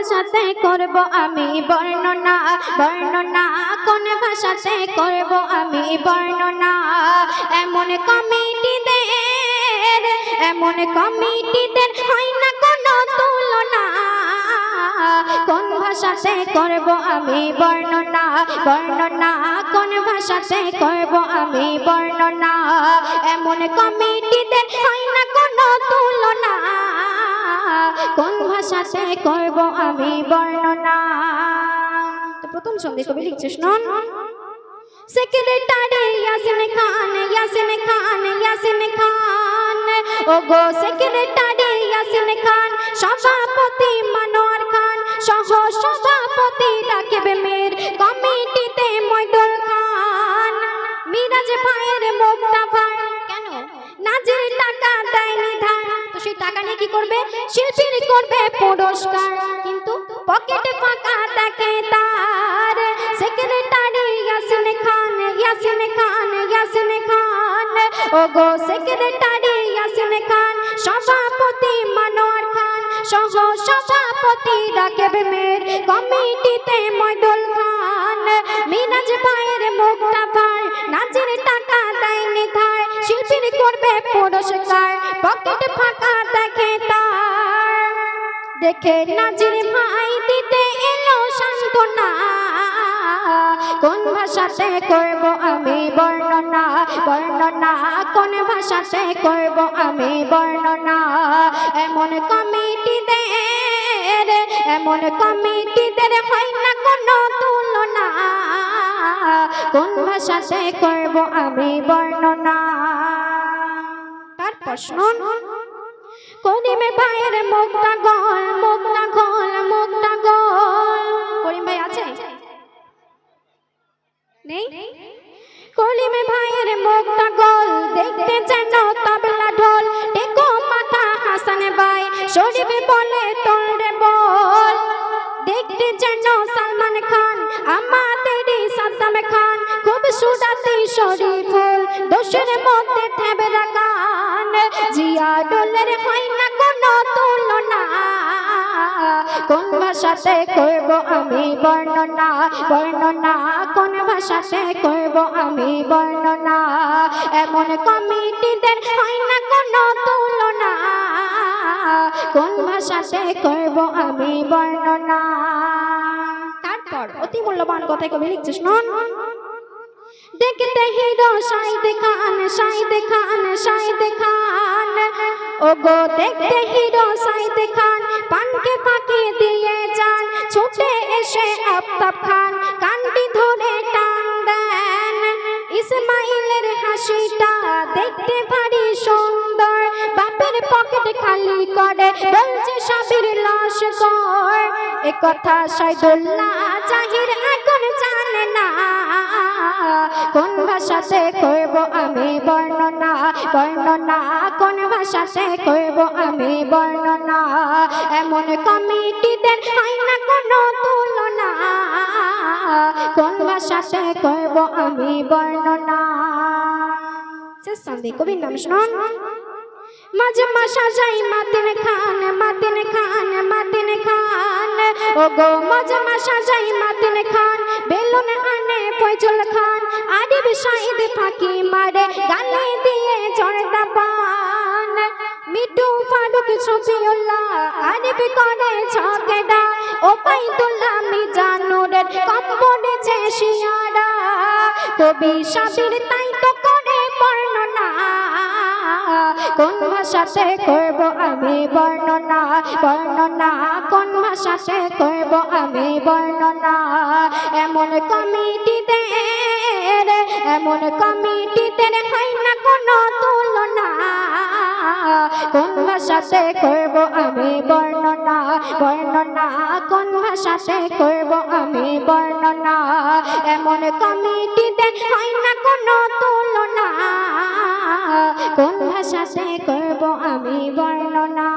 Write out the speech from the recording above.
ভাষাতে করব আমি বর্ণনা বর্ণনা কোন ভাষাতে করব আমি বর্ণনা এমন কমিটিদের হয় না কোনো তুলনা কোন ভাষাতে করব আমি বর্ণনা বর্ণনা কোন ভাষাতে করব আমি বর্ণনা এমন কমিটিদের হয় না কোনো তুলনা কোন ভাষাতে করব আমি বর্ণনা তো প্রথম ছন্দে কবি লিখছে শুনুন সেক্রেটারি ইয়াসিন খান ওগো সেক্রেটারি ইয়াসিন খান সভাপতি মনোয়ার খান সহ সভাপতি রাকিব মীর কমিটিতে মইদুল খান মিরাজ ভাইয়ের মুখটা ভার কেন নাজির টাকা দেয়নি ধার তো সেই টাকা নিয়ে কি করবে শিল্পীর করবে পুরস্কার কিন্তু পকেটে ফাঁকা দেখে তার সেক্রেটারি ইয়াসিন খান ওগো সেক্রেটারি ইয়াসিন খান সভাপতি মনোয়ার খান সহ সভাপতি রাকিব মীর কমিটিতে মইদুল খান মিরাজ ভাইয়ের মুখটা ভার নাজির টাকা দেয়নি ধার শিল্পীর করবে পুরস্কার পকেট ফাঁকা দেখে তার দেখে নাজির ভাই দিতে এলো সান্ত্বনা কোন ভাষাতে করব আমি বর্ণনা বর্ণনা কোন ভাষাতে করব আমি বর্ণনা এমন কমিটিদের হয় না কোনো তুলনা কোন ভাষাতে করব আমি বর্ণনা তার প্রশ্ন করিম ভাইয়ের মুখটা গোল করিম ভাই আছে নেই করিম ভাইয়ের মুখটা গোল দেখতে যেন তবলা ঢোল টেকো মাথা হাসান ভাই শরীফ বলে তোরে বল দেখতে যেন সালমান খান আমাদেরই সাদ্দাম খান খুব সুরাতি শরীফুল দোষের মধ্যে থেবরা গান জিয়া ডোলের হয় না কোনো তুলনা কোন ভাষাতে করব আমি বর্ণনা বর্ণনা কোন ভাষাতে করব আমি বর্ণনা এমন কমিটিদের হয় না কোনো তুলনা কোন ভাষাতে করব আমি বর্ণনা তারপর অতি মূল্যবান কথা কবি লিখছে শুনুন দেখতে হিরো শাহিদ খান ওগো দেখতে হিরো শাহিদ খান পানকে ফাঁকি দিয়ে যান ছুটে এসে আফতাব খান কানটি ধরে টান দেন ইসমাইলের হাসিটা দেখতে ভারী সুন্দর বাপের পকেট খালি করে বলছে সাবির লাশ কর এ কথা সাইদুল্লাহ জাহির এখন জানে না কোন ভাষাতে করব আমি বর্ণনা বর্ণনা কোন ভাষাতে করব আমি বর্ণনা এমন কমিটিদের হয় না কোনো তুলনা কোন ভাষাতে করব আমি বর্ণনা শেষ সন্ধি কবির নাম শুনুন মাজমা সাজাই মাতিন খান ওগো মাজমা সাজাই মাতিন খান বেলুন আনে ফয়জুল খান আরিফ শাহিদ ফাঁকি মারে গালে দিয়ে জর্দা পান মিঠু ফারুক শফিউল্লাহ আরিফ করে ঝগড়া ওবাইদুল্লাহ মিজানুরের কম্পড়েছে শিয়ারা কবি সাবির তাই তো করে বর্ণনা কোন ভাষাতে করব আমি বর্ণনা বর্ণনা কোন ভাষাতে করব আমি বর্ণনা এমন কমিটিদের হয় না কোনো তুলনা কোন ভাষাতে করব আমি বর্ণনা বর্ণনা কোন ভাষাতে করব আমি বর্ণনা এমন কমিটিদের হয় না কোনো তুলনা কোন ভাষাতে করব আমি বর্ণনা।